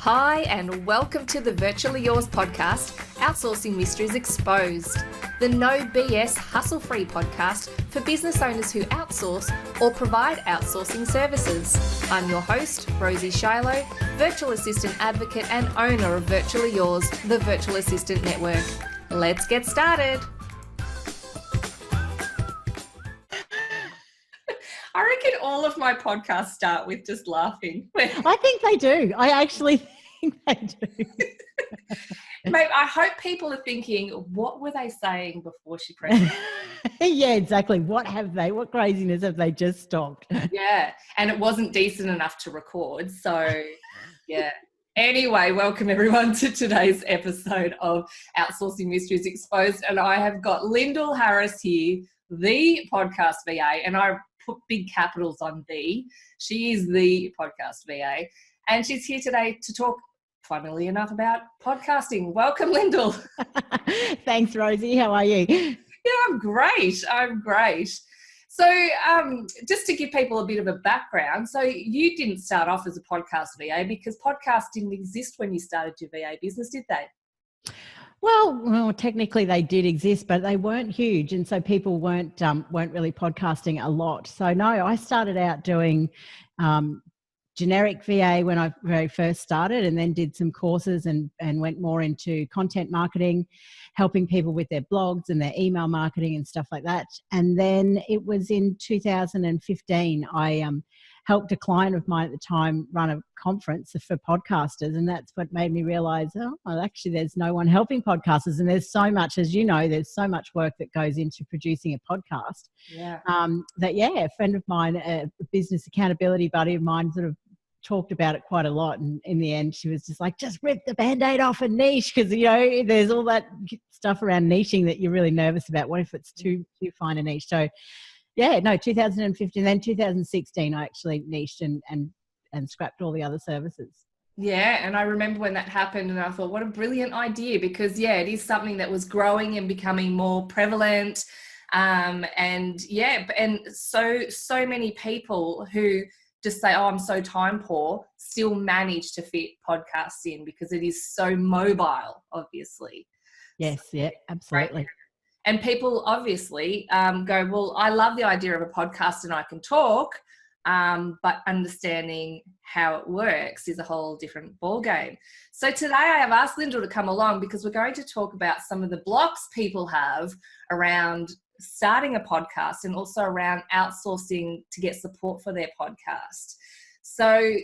Hi, and welcome to the Virtually Yours podcast, Outsourcing Mysteries Exposed, the no BS hustle-free podcast for business owners who outsource or provide outsourcing services. I'm your host, Rosie Shiloh, virtual assistant advocate and owner of Virtually Yours, the virtual assistant network. Let's get started. I reckon all of my podcasts start with just laughing. I think they do. I actually think they do. Mate, I hope people are thinking, what were they saying before she pressed? Yeah, exactly. What craziness have they just stopped? Yeah, and it wasn't decent enough to record. So, yeah. Anyway, welcome everyone to today's episode of Outsourcing Mysteries Exposed. And I have got Lyndal Harris here, the podcast VA, and I put big capitals on the. She is the podcast VA, and she's here today to talk, funnily enough, about podcasting. Welcome, Lyndal. Thanks, Rosie. How are you? Yeah, I'm great. So just to give people a bit of a background, so you didn't start off as a podcast VA because podcasts didn't exist when you started your VA business, did they? Well, technically they did exist, but they weren't huge, and so people weren't really podcasting a lot. So no, I started out doing generic VA when I very first started, and then did some courses and went more into content marketing, helping people with their blogs and their email marketing and stuff like that. And then it was in 2015 I helped a client of mine at the time run a conference for podcasters, and that's what made me realize, actually there's no one helping podcasters, and there's so much, as you know, there's so much work that goes into producing a podcast. Yeah. A friend of mine, a business accountability buddy of mine, sort of talked about it quite a lot, and in the end she was just like, just rip the band-aid off a niche, because there's all that stuff around niching that you're really nervous about. What if it's too fine a niche? So 2015, then 2016 I actually niched and scrapped all the other services. Yeah, and I remember when that happened and I thought, what a brilliant idea, because it is something that was growing and becoming more prevalent. And so many people who just say, I'm so time poor, still manage to fit podcasts in because it is so mobile, obviously. Yes, yeah, absolutely. Right. And people obviously go, well, I love the idea of a podcast and I can talk, but understanding how it works is a whole different ballgame. So today I have asked Lyndal to come along because we're going to talk about some of the blocks people have around starting a podcast and also around outsourcing to get support for their podcast. So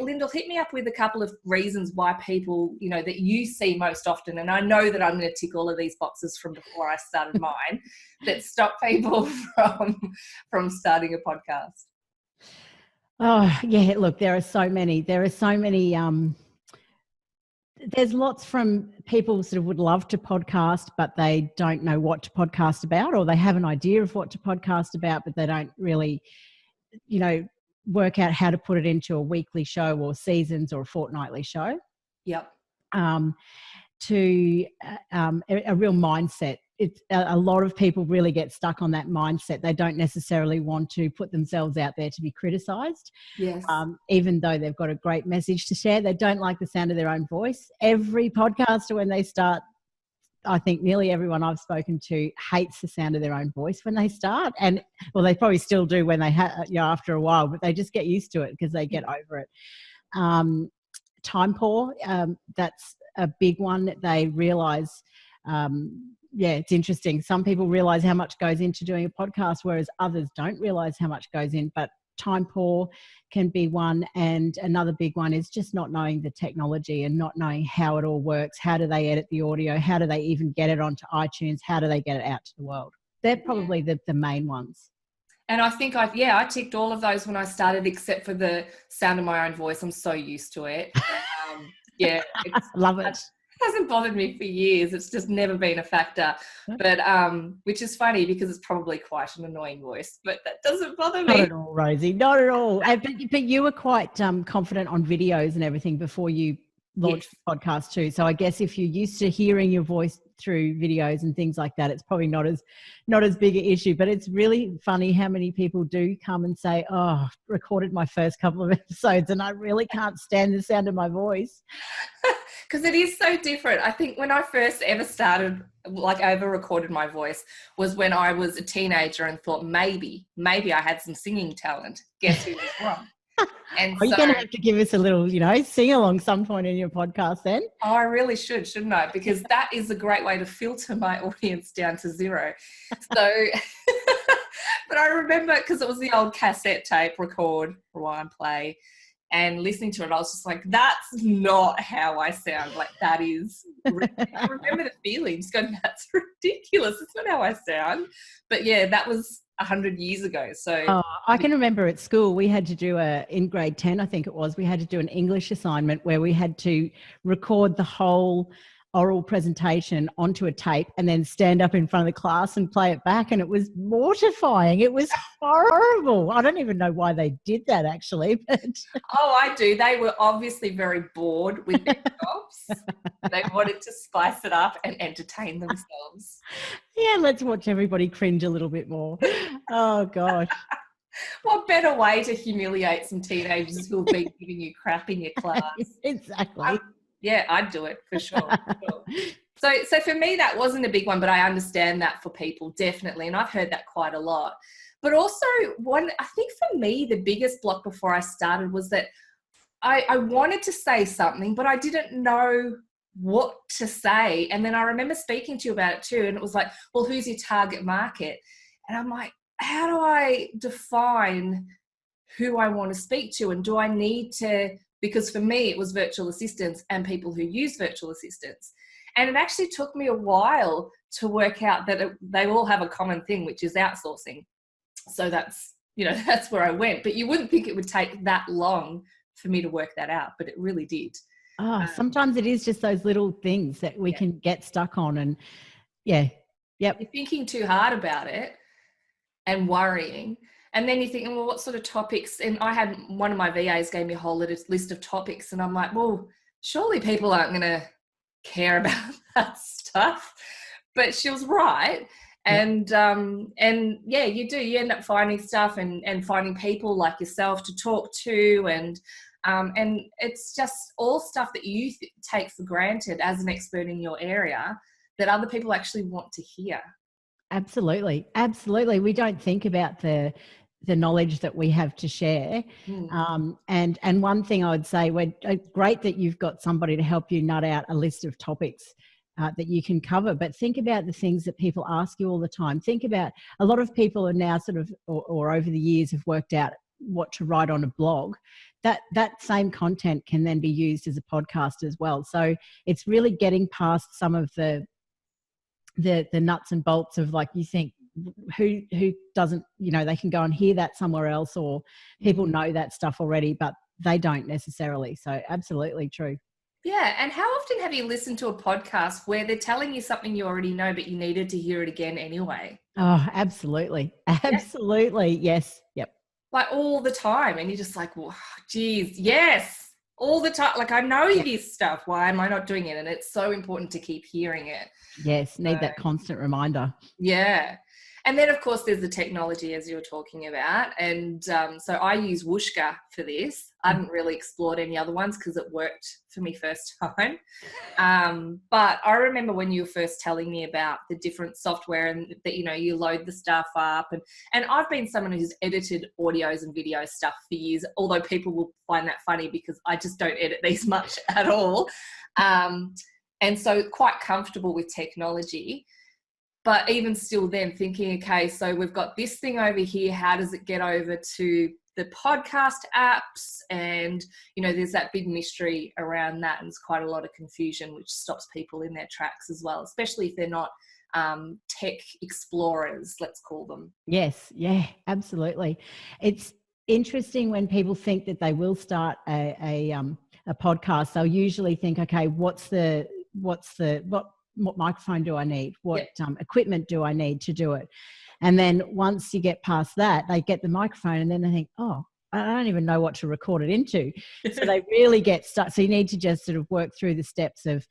Lyndal, hit me up with a couple of reasons why people, that you see most often, and I know that I'm going to tick all of these boxes from before I started mine, that stop people from starting a podcast. Oh, yeah, look, there are so many. There's lots from people sort of would love to podcast, but they don't know what to podcast about, or they have an idea of what to podcast about, but they don't really, work out how to put it into a weekly show or seasons or a fortnightly show. Yep. To a real mindset. It's a lot of people really get stuck on that mindset. They don't necessarily want to put themselves out there to be criticised. Yes. Even though they've got a great message to share, they don't like the sound of their own voice. Every podcaster, when they start, I think nearly everyone I've spoken to hates the sound of their own voice when they start, and they probably still do when they after a while, but they just get used to it because they get over it. Time poor, that's a big one. They realise, it's interesting. Some people realise how much goes into doing a podcast, whereas others don't realise how much goes in. But time poor can be one, and another big one is just not knowing the technology and not knowing how it all works. How do they edit the audio? How do they even get it onto iTunes? How do they get it out to the world? They're probably the main ones. And I think I ticked all of those when I started, except for the sound of my own voice. I'm so used to it. Love it. It hasn't bothered me for years. It's just never been a factor, but which is funny because it's probably quite an annoying voice, but that doesn't bother me. Not at all, Rosie. Not at all. But you were quite confident on videos and everything before you launched a podcast too. So I guess if you're used to hearing your voice through videos and things like that, it's probably not as big an issue. But it's really funny how many people do come and say, oh, recorded my first couple of episodes and I really can't stand the sound of my voice. Because it is so different. I think when I first ever started, like ever recorded my voice, was when I was a teenager and thought maybe I had some singing talent. Guess who was wrong? And Are you going to have to give us a little, sing along some point in your podcast then? Oh, I really should, shouldn't I? Because that is a great way to filter my audience down to zero. So, but I remember, because it was the old cassette tape, record, rewind, play, and listening to it, I was just like, that's not how I sound. Like, that is, I remember the feeling, just going, that's ridiculous. It's not how I sound. But yeah, that was 100 years ago. So I can remember at school, we had to do in grade 10, I think it was, we had to do an English assignment where we had to record the whole oral presentation onto a tape and then stand up in front of the class and play it back. And it was mortifying. It was horrible. I don't even know why they did that actually. But oh, I do. They were obviously very bored with their jobs. They wanted to spice it up and entertain themselves. Yeah, let's watch everybody cringe a little bit more. Oh, gosh. What better way to humiliate some teenagers who have been giving you crap in your class? Exactly. Yeah, I'd do it for sure. So for me, that wasn't a big one, but I understand that for people, definitely. And I've heard that quite a lot. But also I think for me, the biggest block before I started was that I wanted to say something, but I didn't know what to say. And then I remember speaking to you about it too. And it was like, well, who's your target market? And I'm like, how do I define who I want to speak to? And do I need to, because for me, it was virtual assistants and people who use virtual assistants. And it actually took me a while to work out that they all have a common thing, which is outsourcing. So that's where I went. But you wouldn't think it would take that long for me to work that out, but it really did. Oh, sometimes it is just those little things that we can get stuck on. And yep. You're thinking too hard about it and worrying. And then you're thinking, well, what sort of topics? And I had one of my VAs gave me a whole list of topics. And I'm like, well, surely people aren't going to care about that stuff. But she was right. And yeah, you do. You end up finding stuff and finding people like yourself to talk to. And it's just all stuff that you take for granted as an expert in your area that other people actually want to hear. Absolutely. We don't think about the knowledge that we have to share. And one thing I would say, we're great that you've got somebody to help you nut out a list of topics that you can cover, but think about the things that people ask you all the time. Think about, a lot of people are now sort of, or over the years have worked out what to write on a blog. That same content can then be used as a podcast as well. So it's really getting past some of the nuts and bolts of, like, you think, who doesn't, they can go and hear that somewhere else, or people know that stuff already, but they don't necessarily. So absolutely true. Yeah. And how often have you listened to a podcast where they're telling you something you already know, but you needed to hear it again anyway? Oh, absolutely. Absolutely. Yes. Yep. Like all the time. And you're just like, well, geez, yes, all the time. Like, I know this stuff. Why am I not doing it? And it's so important to keep hearing it. Yes. Need that constant reminder. Yeah. And then, of course, there's the technology, as you were talking about. And so I use Whooshka for this. I haven't really explored any other ones because it worked for me first time. But I remember when you were first telling me about the different software and that, you load the stuff up. And I've been someone who's edited audios and video stuff for years, although people will find that funny because I just don't edit these much at all. And so quite comfortable with technology. But even still then thinking, okay, so we've got this thing over here. How does it get over to the podcast apps? And, there's that big mystery around that. And there's quite a lot of confusion, which stops people in their tracks as well, especially if they're not tech explorers, let's call them. Yes. Yeah, absolutely. It's interesting when people think that they will start a podcast. They'll usually think, okay, what microphone do I need? What equipment do I need to do it? And then once you get past that, they get the microphone and then they think, oh, I don't even know what to record it into. So they really get stuck. So you need to just sort of work through the steps of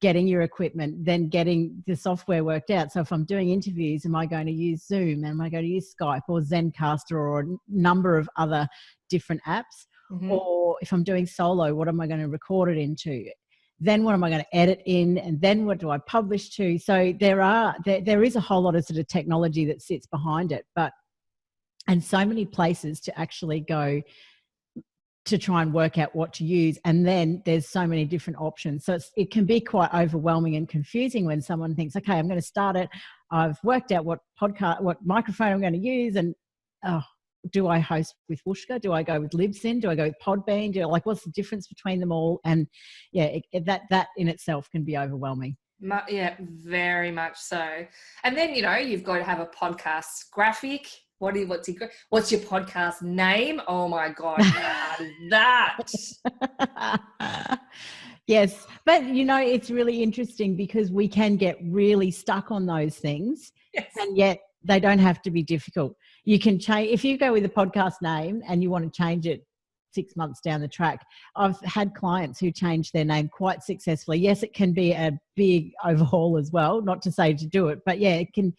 getting your equipment, then getting the software worked out. So if I'm doing interviews, am I going to use Zoom? Am I going to use Skype or Zencaster or a number of other different apps? Mm-hmm. Or if I'm doing solo, what am I going to record it into? Then what am I going to edit in? And then what do I publish to? So there is a whole lot of sort of technology that sits behind it, and so many places to actually go to try and work out what to use. And then there's so many different options. So it can be quite overwhelming and confusing when someone thinks, okay, I'm going to start it. I've worked out what microphone I'm going to use. And do I host with Whooshkaa? Do I go with Libsyn? Do I go with Podbean? What's the difference between them all? And yeah, that in itself can be overwhelming. Yeah, very much so. And then, you've got to have a podcast graphic. What's your podcast name? Oh my God, that. Yes. But, it's really interesting because we can get really stuck on those things. Yes. And yet they don't have to be difficult. You can change, if you go with a podcast name and you want to change it 6 months down the track. I've had clients who change their name quite successfully. Yes, it can be a big overhaul as well, not to say to do it, but yeah, it can.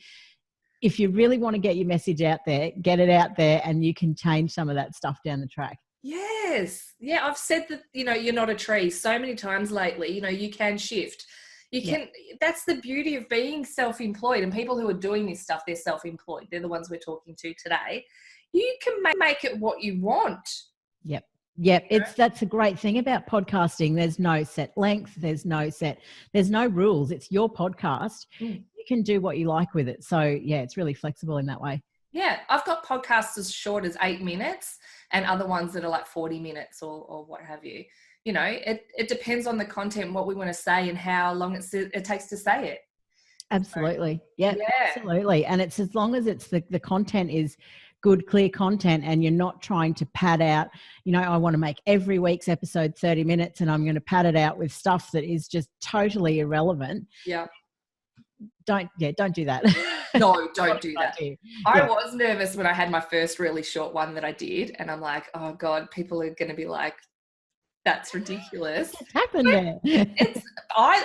If you really want to get your message out there, get it out there, and you can change some of that stuff down the track. Yes. Yeah, I've said that, you're not a tree so many times lately. You can shift. That's the beauty of being self-employed, and people who are doing this stuff, they're self-employed. They're the ones we're talking to today. You can make it what you want. Yep. That's a great thing about podcasting. There's no set length. There's no rules. It's your podcast. You can do what you like with it. So yeah, it's really flexible in that way. Yeah. I've got podcasts as short as 8 minutes and other ones that are like 40 minutes or what have you. It depends on the content, what we want to say and how long it takes to say it. Absolutely. Yeah, absolutely. And it's as long as it's the content is good, clear content, and you're not trying to pad out, I want to make every week's episode 30 minutes and I'm going to pad it out with stuff that is just totally irrelevant. Yeah. Don't do that. No, don't do that. I was nervous when I had my first really short one that I did. And I'm like, oh God, people are going to be like, that's ridiculous. What's happened there?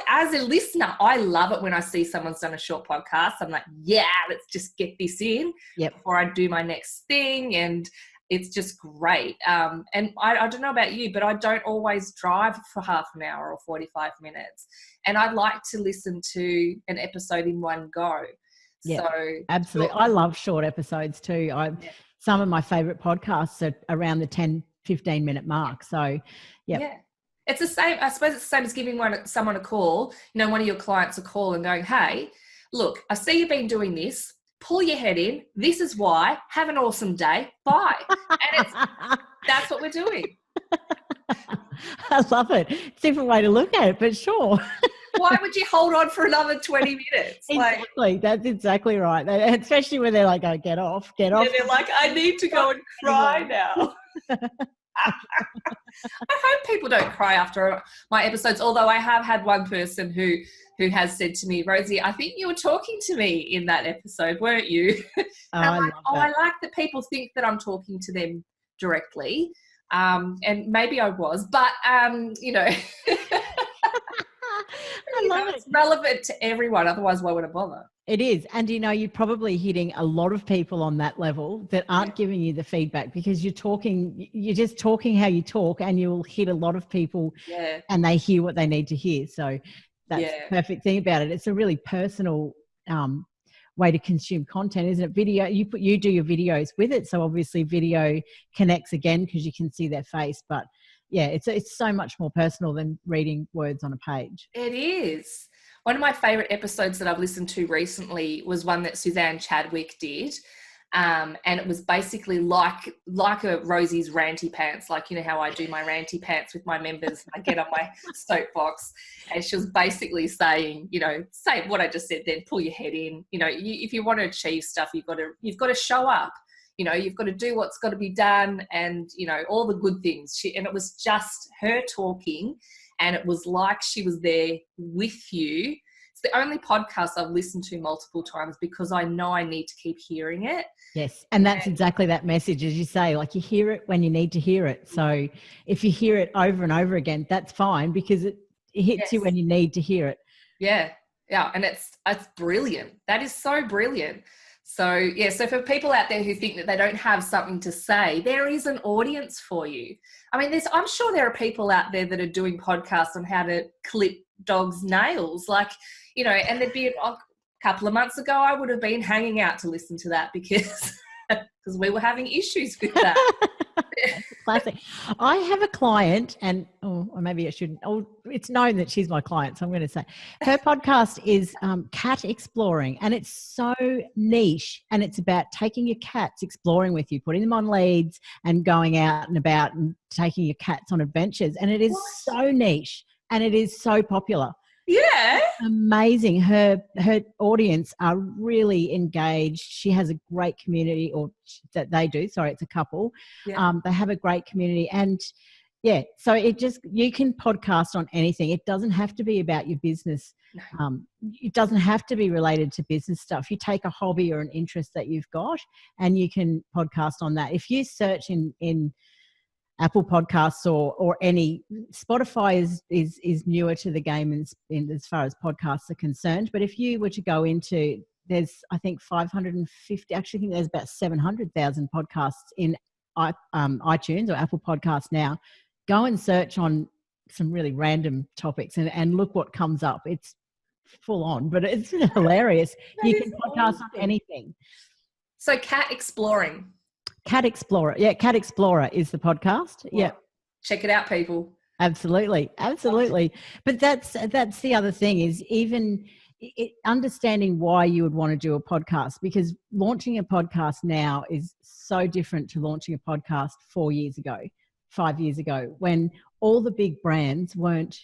As a listener, I love it when I see someone's done a short podcast. I'm like, yeah, let's just get this in before I do my next thing. And it's just great. And I don't know about you, but I don't always drive for half an hour or 45 minutes. And I like to listen to an episode in one go. Yeah, so absolutely. I love short episodes too. Some of my favorite podcasts are around the 10-15 minute mark. So yeah, it's the same. I suppose it's the same as giving someone a call, one of your clients a call and going, hey, look, I see you've been doing this, pull your head in, this is why, have an awesome day, bye. And that's what we're doing. I love it. It's a different way to look at it, but sure. Why would you hold on for another 20 minutes? Exactly. That's exactly right. Especially when they're like, oh, get off. Yeah, they're like, I need to go and cry now. I hope people don't cry after my episodes, although I have had one person who has said to me, Rosie, I think you were talking to me in that episode, weren't you? I like that people think that I'm talking to them directly. And maybe I was, but I love it. It's relevant to everyone. Otherwise, why would I bother? It is. And, you're probably hitting a lot of people on that level that aren't giving you the feedback because you're just talking how you talk, and you'll hit a lot of people and they hear what they need to hear. So that's the perfect thing about it. It's a really personal way to consume content, isn't it? Video, you do your videos with it. So obviously video connects again because you can see their face, but yeah, it's so much more personal than reading words on a page. It is. One of my favorite episodes that I've listened to recently was one that Suzanne Chadwick did. And it was basically like a Rosie's ranty pants, like, how I do my ranty pants with my members. I get on my soapbox, and she was basically saying, say what I just said then, pull your head in. If you want to achieve stuff, you've got to show up. You've got to do what's got to be done, and, all the good things. And it was just her talking, and it was like she was there with you, It's the only podcast I've listened to multiple times because I know I need to keep hearing it. Yes. And that's exactly that message, as you say, like you hear it when you need to hear it. So if you hear it over and over again, that's fine because it hits you when you need to hear it. Yeah. Yeah. And it's brilliant. That is so brilliant. So, yeah, so for people out there who think that they don't have something to say, there is an audience for you. I mean, I'm sure there are people out there that are doing podcasts on how to clip dogs' nails. Like, you know, and there'd be a couple of months ago, I would have been hanging out to listen to that because we were having issues with that. Classic. I have a client and, or maybe I shouldn't, it's known that she's my client, so I'm going to say her podcast is cat exploring, and it's so niche, and it's about taking your cats exploring with you, putting them on leads and going out and about and taking your cats on adventures. And it is so niche and it is so popular. Yeah. Amazing. Her audience are really engaged. She has a great community, or that they do. Sorry, it's a couple. Yeah. They have a great community, and yeah, so you can podcast on anything. It doesn't have to be about your business. No. It doesn't have to be related to business stuff. You take a hobby or an interest that you've got and you can podcast on that. If you search in Apple Podcasts or any, Spotify is newer to the game in as far as podcasts are concerned. But if you were to go into, there's I think 550, actually I think there's about 700,000 podcasts in iTunes or Apple Podcasts now. Go and search on some really random topics and look what comes up. It's full on, but it's hilarious. You can podcast on anything. So cat exploring. Cat Explorer. Yeah, Cat Explorer is the podcast. Well, yeah. Check it out, people. Absolutely. Absolutely. But that's the other thing is even understanding why you would want to do a podcast, because launching a podcast now is so different to launching a podcast 4 years ago, 5 years ago, when all the big brands weren't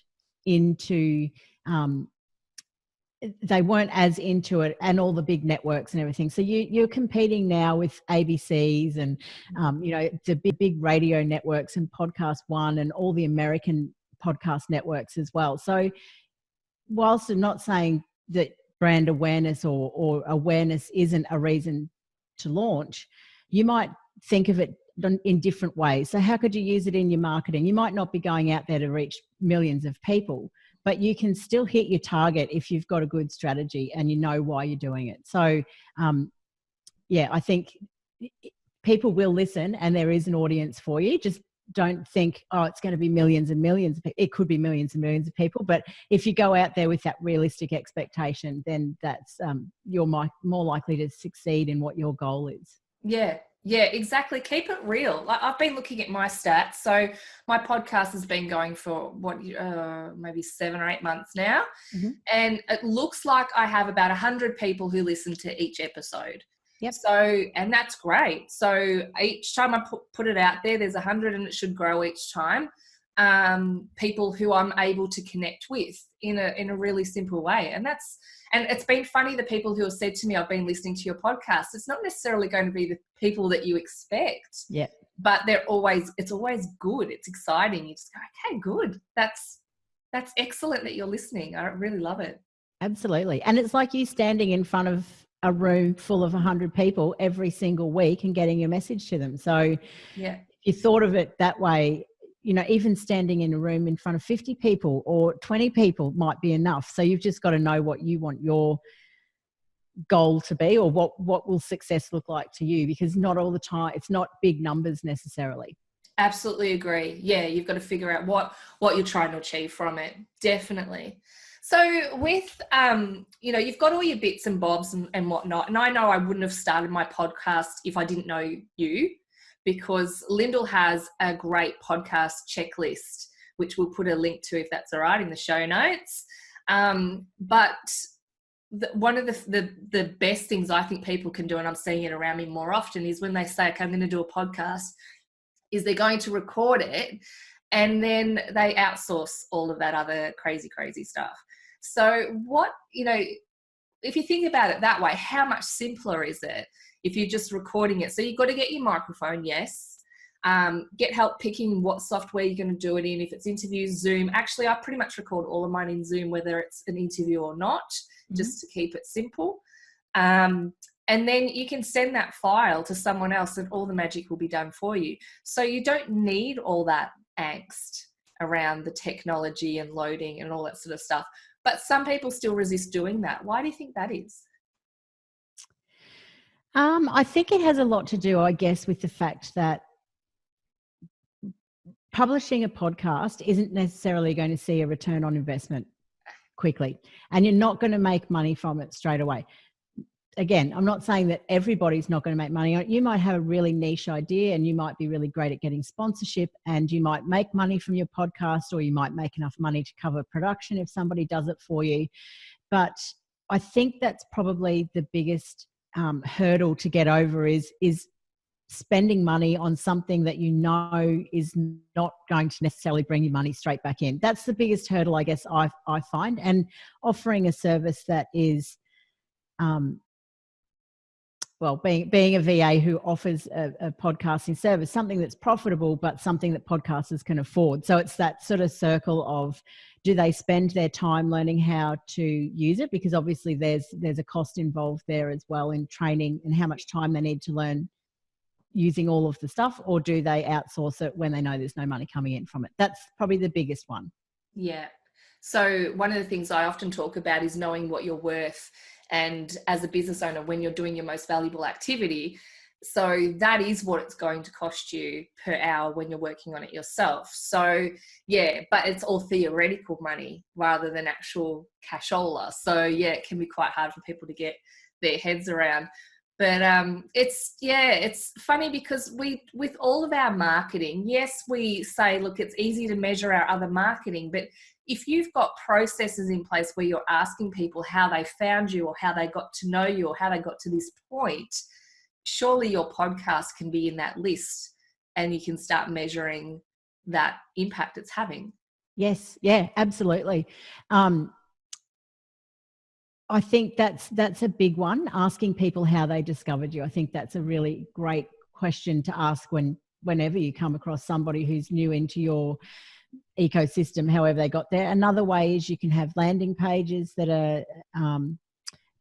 into they weren't as into it, and all the big networks and everything. So you're competing now with ABCs and, you know, the big radio networks and Podcast One and all the American podcast networks as well. So whilst I'm not saying that brand awareness or awareness isn't a reason to launch, you might think of it in different ways. So how could you use it in your marketing? You might not be going out there to reach millions of people, but you can still hit your target if you've got a good strategy and you know why you're doing it. So, yeah, I think people will listen and there is an audience for you. Just don't think, oh, it's going to be millions and millions. It could be millions and millions of people. But if you go out there with that realistic expectation, then that's you're more likely to succeed in what your goal is. Yeah, exactly. Keep it real. Like, I've been looking at my stats. So my podcast has been going for maybe 7 or 8 months now. Mm-hmm. And it looks like I have about 100 people who listen to each episode. Yep. So, and that's great. So each time I put it out there, there's 100 and it should grow each time. People who I'm able to connect with in a really simple way. And it's been funny, the people who have said to me, I've been listening to your podcast, it's not necessarily going to be the people that you expect. Yeah. But it's always good. It's exciting. You just go, okay, good. That's excellent that you're listening. I really love it. Absolutely. And it's like you standing in front of a room full of 100 people every single week and getting your message to them. So yeah, if you thought of it that way, you know, even standing in a room in front of 50 people or 20 people might be enough. So you've just got to know what you want your goal to be, or what will success look like to you, because not all the time, it's not big numbers necessarily. Absolutely agree. Yeah, you've got to figure out what you're trying to achieve from it. Definitely. So with, you know, you've got all your bits and bobs and whatnot. And I know I wouldn't have started my podcast if I didn't know you, because Lyndal has a great podcast checklist, which we'll put a link to, if that's all right, in the show notes. But one of the best things I think people can do, and I'm seeing it around me more often, is when they say, okay, I'm going to do a podcast, is they're going to record it and then they outsource all of that other crazy stuff. So if you think about it that way, how much simpler is it if you're just recording it? So you've got to get your microphone, yes. Get help picking what software you're going to do it in. If it's interviews, Zoom. Actually, I pretty much record all of mine in Zoom, whether it's an interview or not, just to keep it simple. And then you can send that file to someone else and all the magic will be done for you. So you don't need all that angst around the technology and loading and all that sort of stuff. But some people still resist doing that. Why do you think that is? I think it has a lot to do, I guess, with the fact that publishing a podcast isn't necessarily going to see a return on investment quickly, and you're not going to make money from it straight away. Again, I'm not saying that everybody's not going to make money on it. You might have a really niche idea and you might be really great at getting sponsorship and you might make money from your podcast, or you might make enough money to cover production if somebody does it for you. But I think that's probably the biggest hurdle to get over is spending money on something that you know is not going to necessarily bring you money straight back in. That's the biggest hurdle, I guess, I find. And offering a service that is, being a VA who offers a podcasting service, something that's profitable, but something that podcasters can afford. So it's that sort of circle of, do they spend their time learning how to use it? Because obviously there's a cost involved there as well in training and how much time they need to learn using all of the stuff, or do they outsource it when they know there's no money coming in from it? That's probably the biggest one. Yeah. So one of the things I often talk about is knowing what you're worth. And as a business owner, when you're doing your most valuable activity, so that is what it's going to cost you per hour when you're working on it yourself. So yeah, but it's all theoretical money rather than actual cashola. So yeah, it can be quite hard for people to get their heads around. But it's funny because with all of our marketing, yes, we say, look, it's easy to measure our other marketing, but if you've got processes in place where you're asking people how they found you or how they got to know you or how they got to this point, surely your podcast can be in that list and you can start measuring that impact it's having. Yes. Yeah, absolutely. I think that's a big one, asking people how they discovered you. I think that's a really great question to ask whenever you come across somebody who's new into your ecosystem, however they got there. Another way is you can have landing pages that are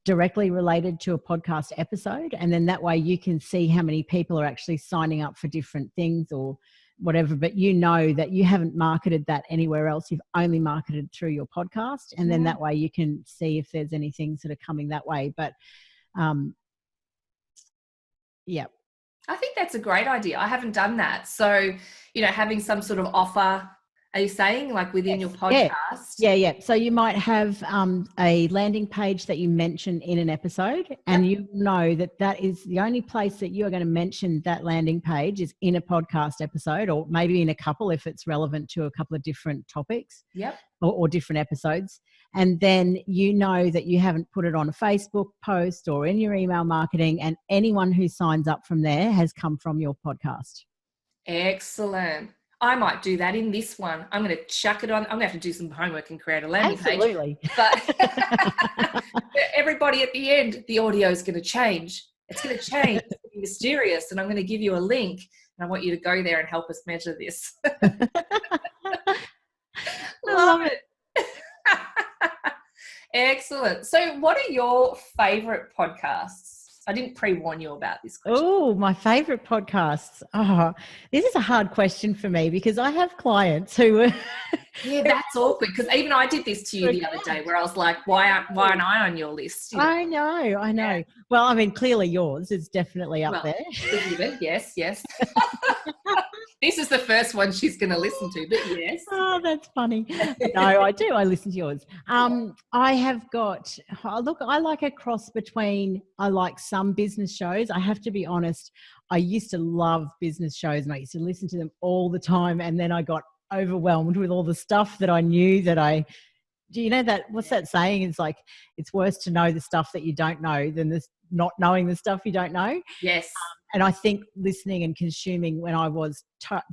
directly related to a podcast episode, and then that way you can see how many people are actually signing up for different things or whatever, but you know that you haven't marketed that anywhere else. You've only marketed through your podcast, and then that way you can see if there's any things that are coming that way. But yeah, I think that's a great idea. I haven't done that. So, having some sort of offer, are you saying, like within your podcast? Yeah. So you might have a landing page that you mention in an episode, and you know that is the only place that you are going to mention that landing page is in a podcast episode, or maybe in a couple if it's relevant to a couple of different topics or different episodes. And then you know that you haven't put it on a Facebook post or in your email marketing, and anyone who signs up from there has come from your podcast. Excellent. I might do that in this one. I'm going to chuck it on. I'm going to have to do some homework and create a landing page. But everybody at the end, the audio is going to change. It's going to change. It's going to be mysterious. And I'm going to give you a link. And I want you to go there and help us measure this. Love it. Excellent. So what are your favorite podcasts? I didn't pre-warn you about this question. Oh, my favorite podcasts. Oh, this is a hard question for me because I have clients who are... Yeah, that's awkward because even I did this to you the other day where I was like, why aren't I on your list? I know. Yeah. Well, I mean, clearly yours is definitely up there. Yes. This is the first one she's going to listen to, but yes. Oh, that's funny. No, I do. I listen to yours. I have got, I like a cross between, I like some business shows. I have to be honest. I used to love business shows and I used to listen to them all the time. And then I got overwhelmed with all the stuff that I knew that do you know that, what's that saying? It's like, it's worse to know the stuff that you don't know than this not knowing the stuff you don't know. Yes. And I think listening and consuming when I was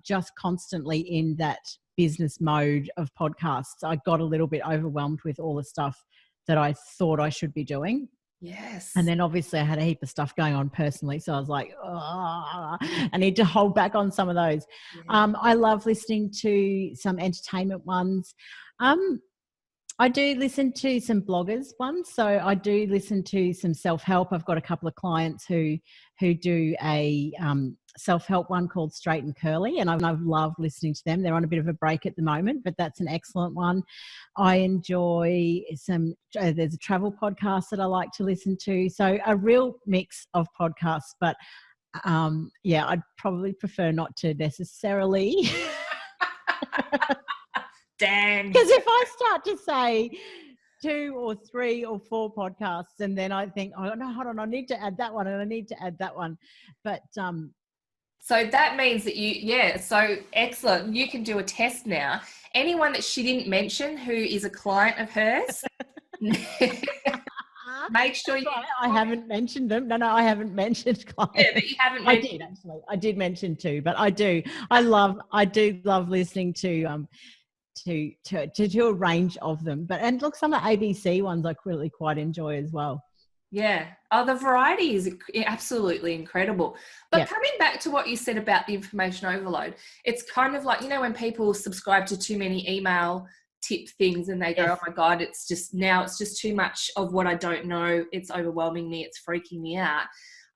just constantly in that business mode of podcasts, I got a little bit overwhelmed with all the stuff that I thought I should be doing. Yes. And then obviously I had a heap of stuff going on personally. So I was like, oh, I need to hold back on some of those. Yeah. I love listening to some entertainment ones. I do listen to some bloggers ones. So I do listen to some self-help. I've got a couple of clients who do a self-help one called Straight and Curly, and I've loved listening to them. They're on a bit of a break at the moment, but that's an excellent one. I enjoy there's a travel podcast that I like to listen to. So a real mix of podcasts, but I'd probably prefer not to necessarily. Dang. Because if I start to say 2 or 3 or 4 podcasts, and then I think, oh no, hold on, I need to add that one, and I need to add that one. But so that means that so excellent. You can do a test now. Anyone that she didn't mention who is a client of hers, make sure you. I haven't mentioned them. No, I haven't mentioned clients. Yeah, but you haven't mentioned. I did actually. I did mention 2, but I do. I do love listening to a range of them. And look, some of the ABC ones I really quite enjoy as well. Yeah. Oh, the variety is absolutely incredible. But coming back to what you said about the information overload, it's kind of like, when people subscribe to too many email tip things and they go, oh my God, it's just too much of what I don't know. It's overwhelming me. It's freaking me out.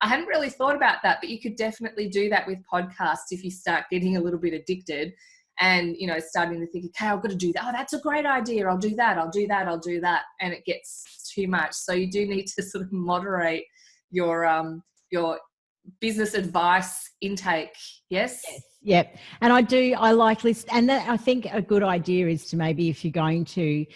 I hadn't really thought about that, but you could definitely do that with podcasts if you start getting a little bit addicted. And, starting to think, okay, I've got to do that. Oh, that's a great idea. I'll do that. And it gets too much. So you do need to sort of moderate your business advice intake. Yes? Yep. And I like list. And I think a good idea is to maybe, if you're going to,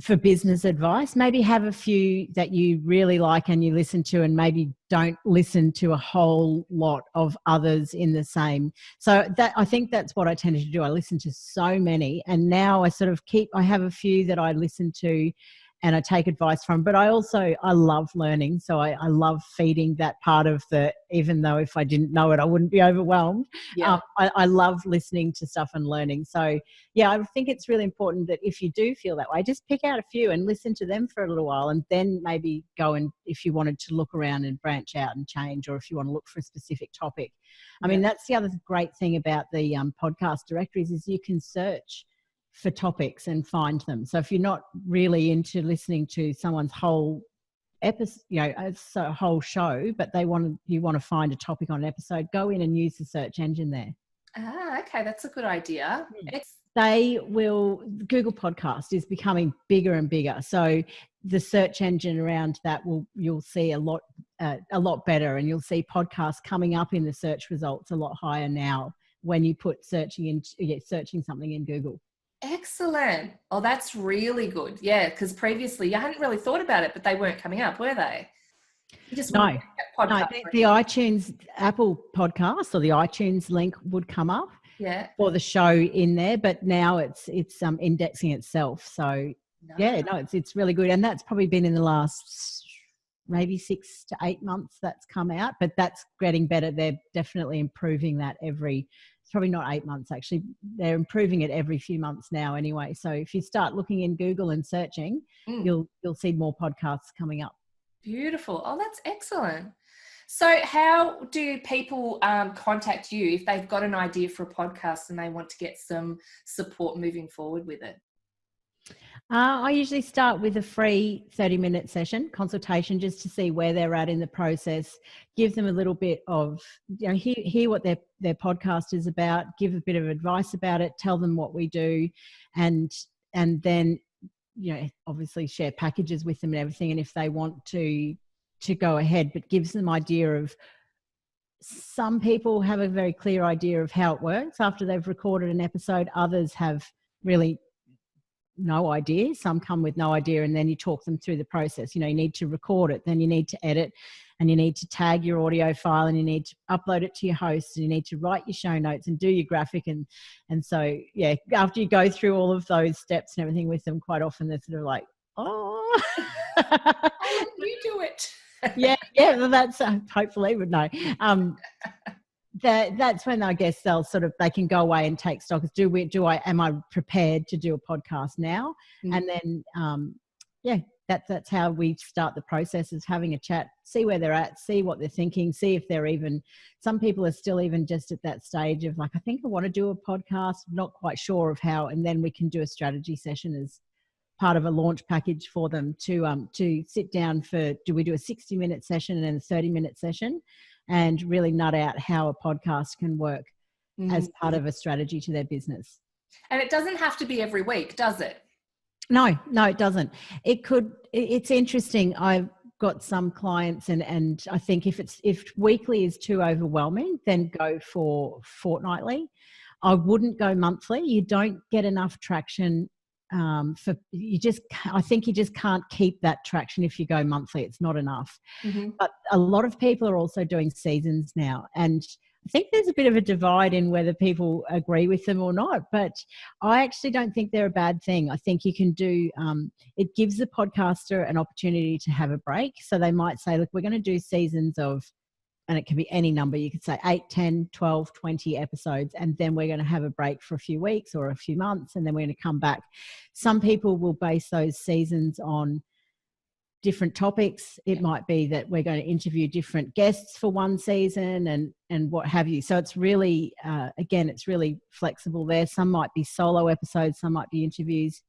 for business advice, maybe have a few that you really like and you listen to, and maybe don't listen to a whole lot of others in the same. So I think that's what I tended to do. I listen to so many, and now I have a few that I listen to and I take advice from, but I love learning. So I love feeding that part of even though if I didn't know it, I wouldn't be overwhelmed. Yeah. I love listening to stuff and learning. So yeah, I think it's really important that if you do feel that way, just pick out a few and listen to them for a little while, and then maybe go and, if you wanted to look around and branch out and change, or if you want to look for a specific topic. I mean, that's the other great thing about the podcast directories is you can search for topics and find them. So if you're not really into listening to someone's whole episode, it's a whole show, but you want to find a topic on an episode, go in and use the search engine there. Okay, that's a good idea. Google Podcast is becoming bigger and bigger, so the search engine around that you'll see a lot better, and you'll see podcasts coming up in the search results a lot higher now when you put searching something in Google. Excellent. Oh, that's really good. Yeah, because previously you hadn't really thought about it, but they weren't coming up, were they? No, the iTunes, Apple Podcast, or the iTunes link would come up for the show in there, but now it's indexing itself. So it's really good, and that's probably been in the last maybe 6 to 8 months that's come out, but that's getting better. They're definitely improving that it's probably not 8 months actually. They're improving it every few months now anyway. So if you start looking in Google and searching, you'll see more podcasts coming up. Beautiful. Oh, that's excellent. So how do people contact you if they've got an idea for a podcast and they want to get some support moving forward with it? I usually start with a free 30-minute session consultation, just to see where they're at in the process, give them a little bit of, hear what their podcast is about, give a bit of advice about it, tell them what we do, and then, obviously share packages with them and everything. And if they want to go ahead, but gives them idea of, some people have a very clear idea of how it works after they've recorded an episode. Others have really no idea. Some come with no idea, and then you talk them through the process. You need to record it, then you need to edit, and you need to tag your audio file, and you need to upload it to your host, and you need to write your show notes and do your graphic. And so, after you go through all of those steps and everything with them, quite often they're sort of like, oh, you do it. well, that's hopefully, but no. That's when I guess they can go away and take stock. Am I prepared to do a podcast now? And then, that's how we start the process, is having a chat, see where they're at, see what they're thinking, see if they're even, some people are still even just at that stage of like, I think I want to do a podcast, not quite sure of how, and then we can do a strategy session as part of a launch package for them to sit down for, do we do a 60-minute session and a 30-minute session, and really nut out how a podcast can work as part of a strategy to their business. And it doesn't have to be every week, does it? No, it doesn't. It's interesting. I've got some clients and I think if weekly is too overwhelming, then go for fortnightly. I wouldn't go monthly. You don't get enough traction. I think you just can't keep that traction if you go monthly. It's not enough. But a lot of people are also doing seasons now, and I think there's a bit of a divide in whether people agree with them or not, but I actually don't think they're a bad thing. I think you can do, it gives the podcaster an opportunity to have a break. So they might say, look, we're going to do seasons of, and it can be any number. You could say 8, 10, 12, 20 episodes, and then we're going to have a break for a few weeks or a few months, and then we're going to come back. Some people will base those seasons on different topics. It might be that we're going to interview different guests for one season and what have you. So it's really, again, it's really flexible there. Some might be solo episodes, some might be interviews.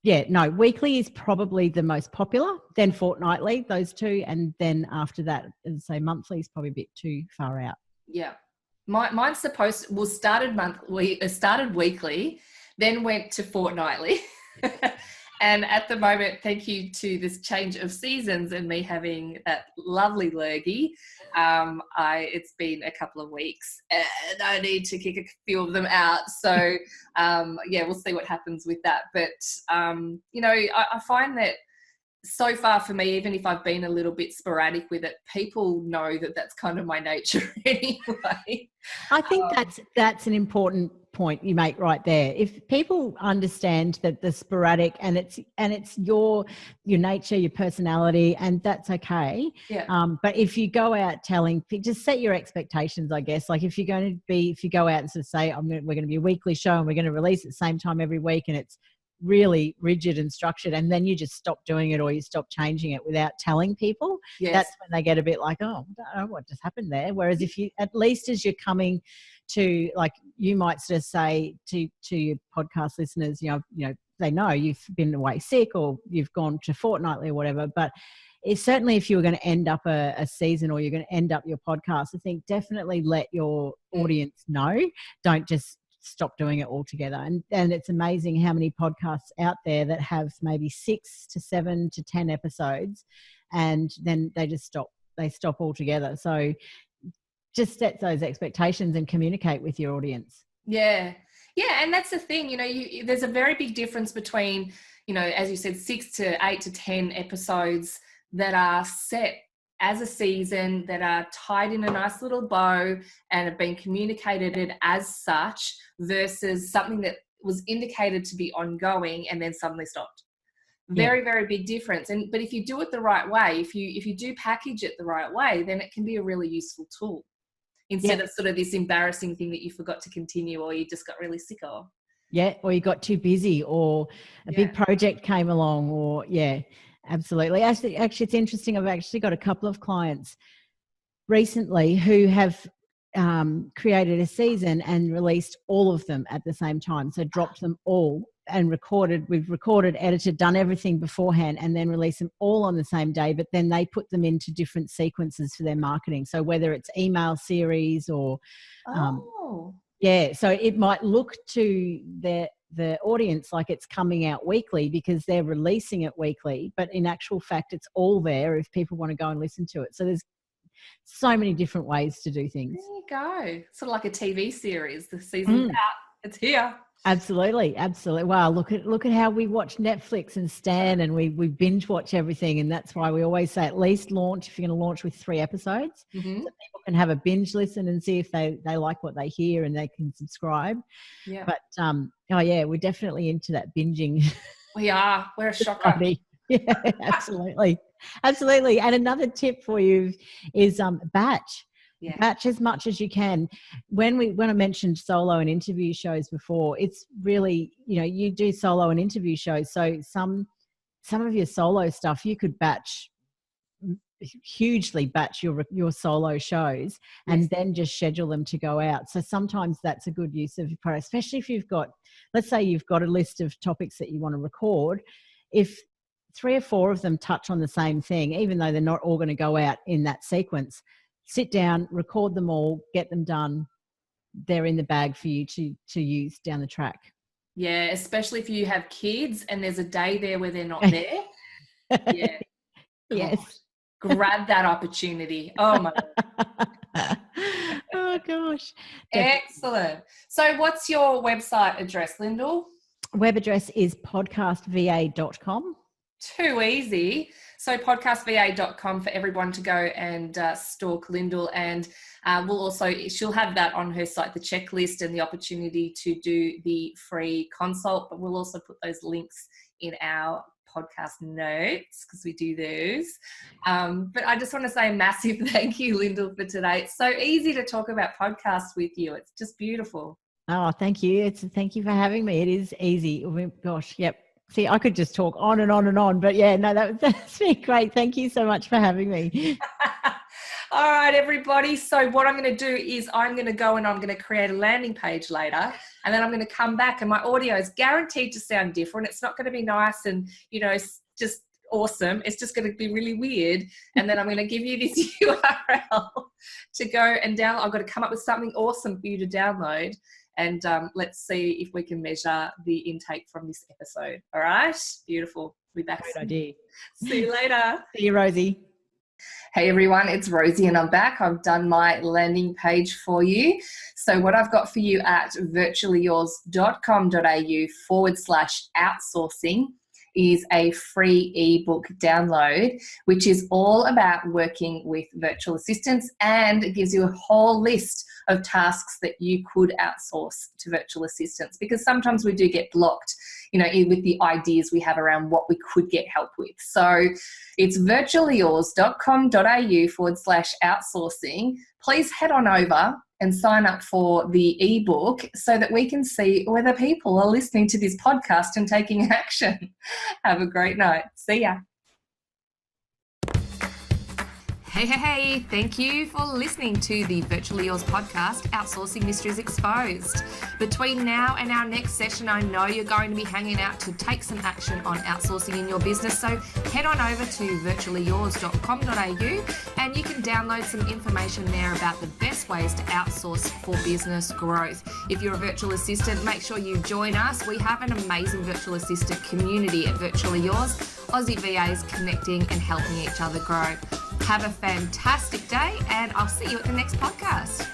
Weekly is probably the most popular, then fortnightly, those two. And then after that, as I say, monthly is probably a bit too far out. Yeah. Mine's started weekly, then went to fortnightly. And at the moment, thank you to this change of seasons and me having that lovely lurgy, it's been a couple of weeks and I need to kick a few of them out. So, we'll see what happens with that. But, I find that so far for me, even if I've been a little bit sporadic with it, people know that that's kind of my nature anyway. I think that's an important point you make right there. If people understand that the sporadic and it's your nature, your personality, and that's okay. Yeah. But if you go out telling, just set your expectations, I guess. Like if you go out and sort of say, we're going to be a weekly show and we're going to release at the same time every week, and it's really rigid and structured, and then you just stop doing it or you stop changing it without telling people, that's when they get a bit like, oh, I don't know what just happened there. Whereas if you, at least as you're coming to, like, you might sort of say to your podcast listeners, they know you've been away sick or you've gone to fortnightly or whatever, but it's certainly if you were going to end up a season or you're going to end up your podcast, I think definitely let your audience know. Don't just stop doing it altogether. And it's amazing how many podcasts out there that have maybe 6 to 7 to 10 episodes, and then they just stop altogether. So just set those expectations and communicate with your audience. Yeah. And that's the thing, there's a very big difference between, as you said, 6 to 8 to 10 episodes that are set as a season, that are tied in a nice little bow and have been communicated as such, versus something that was indicated to be ongoing and then suddenly stopped. Very, very big difference. But if you do it the right way, if you do package it the right way, then it can be a really useful tool instead of sort of this embarrassing thing that you forgot to continue or you just got really sick of. Yeah, or you got too busy or a big project came along or absolutely. Actually, it's interesting. I've actually got a couple of clients recently who have created a season and released all of them at the same time. So dropped them all and we've recorded, edited, done everything beforehand, and then release them all on the same day. But then they put them into different sequences for their marketing. So whether it's email series or, so it might look to the audience like it's coming out weekly because they're releasing it weekly, but in actual fact, it's all there if people want to go and listen to it. So there's so many different ways to do things. There you go. Sort of like a TV series. The season's out. It's here. Absolutely. Wow, look at how we watch Netflix and Stan, and we binge watch everything, and that's why we always say at least launch, if you're going to launch with 3 episodes, so people can have a binge listen and see if they like what they hear and they can subscribe. Yeah. But we're definitely into that binging. We are. We're a shocker. Yeah, absolutely. And another tip for you is batch. Yeah. Batch as much as you can. When I mentioned solo and interview shows before, it's really, you do solo and interview shows. So some of your solo stuff, you could hugely batch your solo shows and then just schedule them to go out. So sometimes that's a good use of your product, especially if let's say you've got a list of topics that you want to record. If 3 or 4 of them touch on the same thing, even though they're not all going to go out in that sequence, sit down, record them all, get them done. They're in the bag for you to use down the track. Yeah, especially if you have kids and there's a day there where they're not there. Yeah. Yes. Grab that opportunity. Oh my God. Oh gosh. Excellent. So what's your website address, Lyndal? Web address is podcastva.com. Too easy. So podcastva.com for everyone to go and stalk Lyndal, and she'll have that on her site, the checklist and the opportunity to do the free consult, but we'll also put those links in our podcast notes because we do those. But I just want to say a massive thank you, Lyndal, for today. It's so easy to talk about podcasts with you. It's just beautiful. Oh, thank you. Thank you for having me. It is easy. Oh, gosh, yep. See, I could just talk on and on and on, but yeah, no, that's been great. Thank you so much for having me. All right, everybody. So what I'm going to do is I'm going to go and I'm going to create a landing page later, and then I'm going to come back and my audio is guaranteed to sound different. It's not going to be nice and, just awesome. It's just going to be really weird. And then I'm going to give you this URL to go and download. I've got to come up with something awesome for you to download. And let's see if we can measure the intake from this episode. All right? Beautiful. We'll be back soon. Idea. See you later. See you, Rosie. Hey everyone, it's Rosie and I'm back. I've done my landing page for you. So what I've got for you at virtuallyyours.com.au/outsourcing is a free ebook download, which is all about working with virtual assistants, and it gives you a whole list of tasks that you could outsource to virtual assistants, because sometimes we do get blocked, with the ideas we have around what we could get help with. So it's virtuallyyours.com.au/outsourcing. Please head on over and sign up for the ebook so that we can see whether people are listening to this podcast and taking action. Have a great night. See ya. Hey, thank you for listening to the Virtually Yours podcast, Outsourcing Mysteries Exposed. Between now and our next session, I know you're going to be hanging out to take some action on outsourcing in your business, so head on over to virtuallyyours.com.au and you can download some information there about the best ways to outsource for business growth. If you're a virtual assistant, make sure you join us. We have an amazing virtual assistant community at Virtually Yours, Aussie VAs connecting and helping each other grow. Have a fantastic day, and I'll see you at the next podcast.